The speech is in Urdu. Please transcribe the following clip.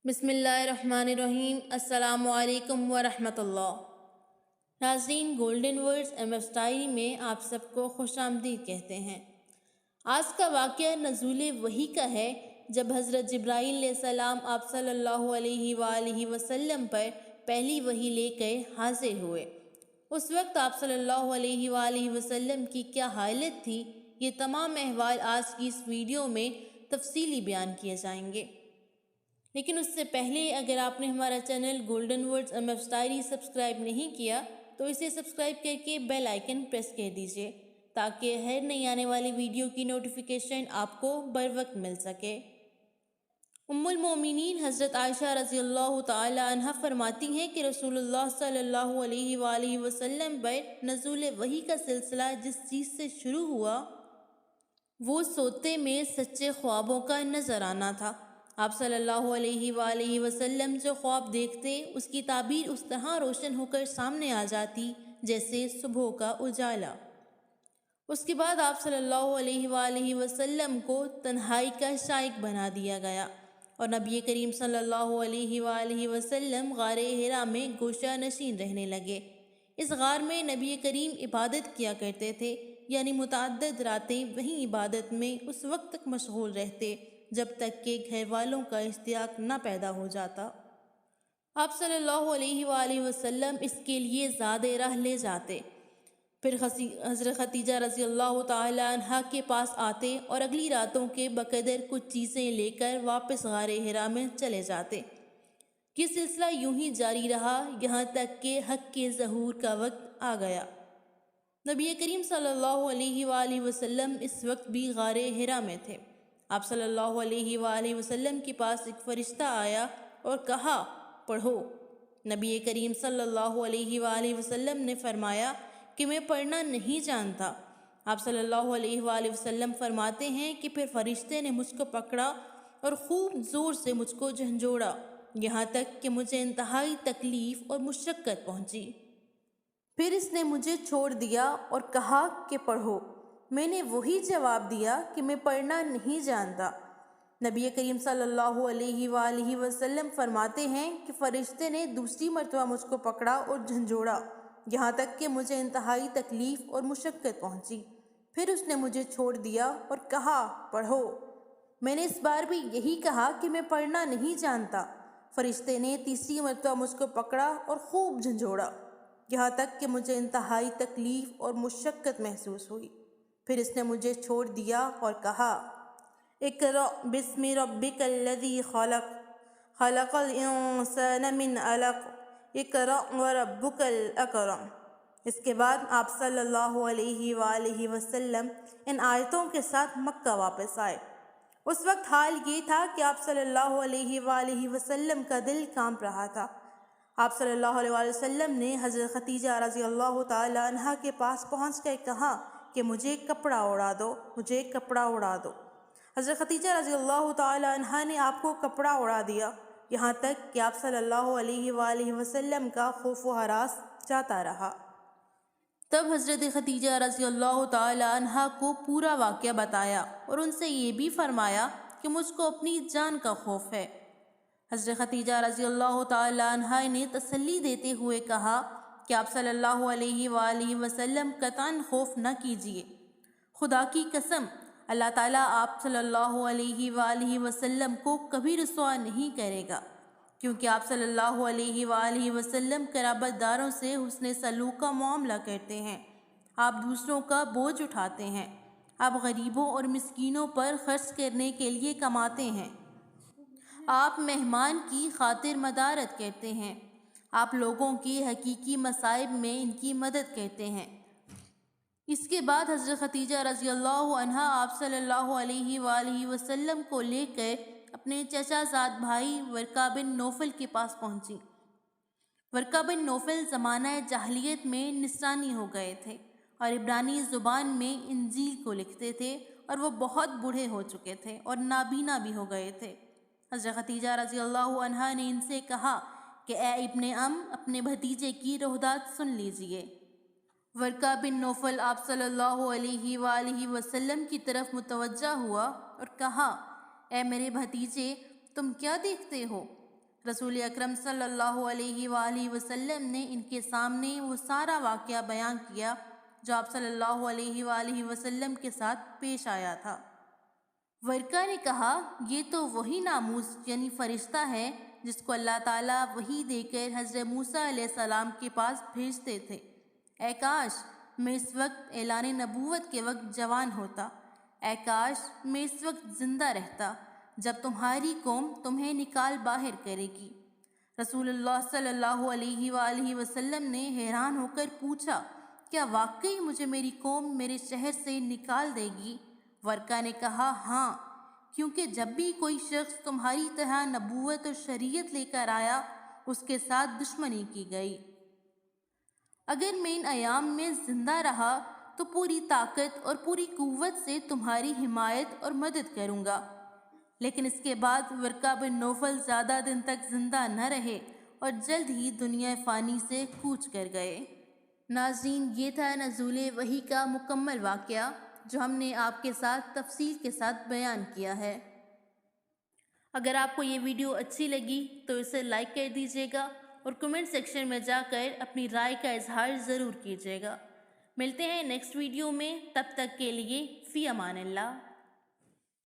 بسم اللہ الرحمن الرحیم۔ السلام علیکم ورحمۃ اللہ۔ ناظرین، گولڈن ورڈز MF ڈائری میں آپ سب کو خوش آمدید کہتے ہیں۔ آج کا واقعہ نزول وحی کا ہے، جب حضرت جبرائیل علیہ السلام آپ صلی اللہ علیہ وآلہ وسلم پر پہلی وحی لے کر حاضر ہوئے۔ اس وقت آپ صلی اللہ علیہ وآلہ وسلم کی کیا حالت تھی، یہ تمام احوال آج کی اس ویڈیو میں تفصیلی بیان کیے جائیں گے۔ لیکن اس سے پہلے اگر آپ نے ہمارا channel golden words MF diary subscribe نہیں کیا تو اسے سبسکرائب کر کے بیل آئیکن پریس کر دیجئے تاکہ ہر نئی آنے والی ویڈیو کی نوٹیفیکیشن آپ کو بر وقت مل سکے۔ ام المومنین حضرت عائشہ رضی اللہ تعالی عنہ فرماتی ہیں کہ رسول اللہ صلی اللہ علیہ وآلہ وسلم پر نزول وحی کا سلسلہ جس چیز سے شروع ہوا وہ سوتے میں سچے خوابوں کا نظر آنا تھا۔ آپ صلی اللہ علیہ وآلہ وسلم جو خواب دیکھتے اس کی تعبیر اس طرح روشن ہو کر سامنے آ جاتی جیسے صبح کا اجالا۔ اس کے بعد آپ صلی اللہ علیہ وآلہ وسلم کو تنہائی کا شائق بنا دیا گیا اور نبی کریم صلی اللہ علیہ وآلہ وسلم غار حرا میں گوشہ نشین رہنے لگے۔ اس غار میں نبی کریم عبادت کیا کرتے تھے، یعنی متعدد راتیں وہیں عبادت میں اس وقت تک مشغول رہتے جب تک کہ گھر والوں کا اشتیاق نہ پیدا ہو جاتا۔ آپ صلی اللہ علیہ وآلہ وسلم اس کے لیے زاد راہ لے جاتے، پھر حضرت خدیجہ رضی اللہ تعالی عنہ کے پاس آتے اور اگلی راتوں کے بقدر کچھ چیزیں لے کر واپس غار حرا میں چلے جاتے۔ یہ سلسلہ یوں ہی جاری رہا یہاں تک کہ حق کے ظہور کا وقت آ گیا۔ نبی کریم صلی اللہ علیہ وآلہ وسلم اس وقت بھی غار حرا میں تھے۔ آپ صلی اللہ علیہ وآلہ وسلم کے پاس ایک فرشتہ آیا اور کہا، پڑھو۔ نبی کریم صلی اللہ علیہ وآلہ وسلم نے فرمایا کہ میں پڑھنا نہیں جانتا۔ آپ صلی اللہ علیہ وآلہ وسلم فرماتے ہیں کہ پھر فرشتے نے مجھ کو پکڑا اور خوب زور سے مجھ کو جھنجھوڑا یہاں تک کہ مجھے انتہائی تکلیف اور مشقت پہنچی۔ پھر اس نے مجھے چھوڑ دیا اور کہا کہ پڑھو۔ میں نے وہی جواب دیا کہ میں پڑھنا نہیں جانتا۔ نبی کریم صلی اللہ علیہ وآلہ وسلم فرماتے ہیں کہ فرشتے نے دوسری مرتبہ مجھ کو پکڑا اور جھنجھوڑا یہاں تک کہ مجھے انتہائی تکلیف اور مشقت پہنچی۔ پھر اس نے مجھے چھوڑ دیا اور کہا، پڑھو۔ میں نے اس بار بھی یہی کہا کہ میں پڑھنا نہیں جانتا۔ فرشتے نے تیسری مرتبہ مجھ کو پکڑا اور خوب جھنجھوڑا یہاں تک کہ مجھے انتہائی تکلیف اور مشقت محسوس ہوئی۔ پھر اس نے مجھے چھوڑ دیا اور کہا، اقرأ بسم ربک الذی خلق، خلق الانسان من علق، اقرأ وربک الاکرم۔ اس کے بعد آپ صلی اللہ علیہ وآلہ وسلم ان آیتوں کے ساتھ مکہ واپس آئے۔ اس وقت حال یہ تھا کہ آپ صلی اللہ علیہ وآلہ وسلم کا دل کانپ رہا تھا۔ آپ صلی اللہ علیہ وآلہ وسلم نے حضرت خدیجہ رضی اللہ تعالی عنہ کے پاس پہنچ کر کہا کہ مجھے کپڑا اڑا دو، مجھے کپڑا اڑا دو۔ حضرت خدیجہ رضی اللہ تعالی عنہ نے آپ کو کپڑا اڑا دیا یہاں تک کہ آپ صلی اللہ علیہ وآلہ وسلم کا خوف و ہراس جاتا رہا۔ تب حضرت خدیجہ رضی اللہ تعالی عنہ کو پورا واقعہ بتایا اور ان سے یہ بھی فرمایا کہ مجھ کو اپنی جان کا خوف ہے۔ حضرت خدیجہ رضی اللہ تعالی عنہ نے تسلی دیتے ہوئے کہا کہ آپ صلی اللہ علیہ وآلہ وسلم قطعاً خوف نہ کیجیے، خدا کی قسم اللہ تعالیٰ آپ صلی اللہ علیہ وآلہ وسلم کو کبھی رسوا نہیں کرے گا، کیونکہ آپ صلی اللہ علیہ وآلہ وسلم قرابت داروں سے حسن سلوک کا معاملہ کرتے ہیں، آپ دوسروں کا بوجھ اٹھاتے ہیں، آپ غریبوں اور مسکینوں پر خرچ کرنے کے لیے کماتے ہیں، آپ مہمان کی خاطر مدارت کرتے ہیں، آپ لوگوں کے حقیقی مصائب میں ان کی مدد کرتے ہیں۔ اس کے بعد حضرت خدیجہ رضی اللہ عنہا آپ صلی اللہ علیہ وآلہ وسلم کو لے کر اپنے چچا زاد بھائی ورقہ بن نوفل کے پاس پہنچی۔ ورقہ بن نوفل زمانہ جاہلیت میں نصرانی ہو گئے تھے اور عبرانی زبان میں انجیل کو لکھتے تھے، اور وہ بہت بوڑھے ہو چکے تھے اور نابینا بھی ہو گئے تھے۔ حضرت خدیجہ رضی اللہ عنہا نے ان سے کہا کہ اے ابن اپنے بھتیجے کی رہدات سن لیجئے۔ ورقہ بن نوفل آپ صلی اللہ علیہ وآلہ وسلم کی طرف متوجہ ہوا اور کہا، اے میرے بھتیجے، تم کیا دیکھتے ہو؟ رسول اکرم صلی اللہ علیہ وآلہ وسلم نے ان کے سامنے وہ سارا واقعہ بیان کیا جو آپ صلی اللہ علیہ وآلہ وسلم کے ساتھ پیش آیا تھا۔ ورقہ نے کہا، یہ تو وہی ناموس یعنی فرشتہ ہے جس کو اللہ تعالیٰ وحی دے کر حضرت موسیٰ علیہ السلام کے پاس بھیجتے تھے۔ اے کاش میں اس وقت اعلان نبوت کے وقت جوان ہوتا، اے کاش میں اس وقت زندہ رہتا جب تمہاری قوم تمہیں نکال باہر کرے گی۔ رسول اللہ صلی اللہ علیہ وآلہ وسلم نے حیران ہو کر پوچھا، کیا واقعی مجھے میری قوم میرے شہر سے نکال دے گی؟ ورقہ نے کہا، ہاں، کیونکہ جب بھی کوئی شخص تمہاری طرح نبوت اور شریعت لے کر آیا اس کے ساتھ دشمنی کی گئی۔ اگر میں ان ایام میں زندہ رہا تو پوری طاقت اور پوری قوت سے تمہاری حمایت اور مدد کروں گا۔ لیکن اس کے بعد ورقہ بن نوفل زیادہ دن تک زندہ نہ رہے اور جلد ہی دنیا فانی سے کوچ کر گئے۔ ناظرین، یہ تھا نزول وحی کا مکمل واقعہ جو ہم نے آپ کے ساتھ تفصیل کے ساتھ بیان کیا ہے۔ اگر آپ کو یہ ویڈیو اچھی لگی تو اسے لائک کر دیجیے گا اور کمنٹ سیکشن میں جا کر اپنی رائے کا اظہار ضرور کیجیے گا۔ ملتے ہیں نیکسٹ ویڈیو میں، تب تک کے لیے فی امان اللہ۔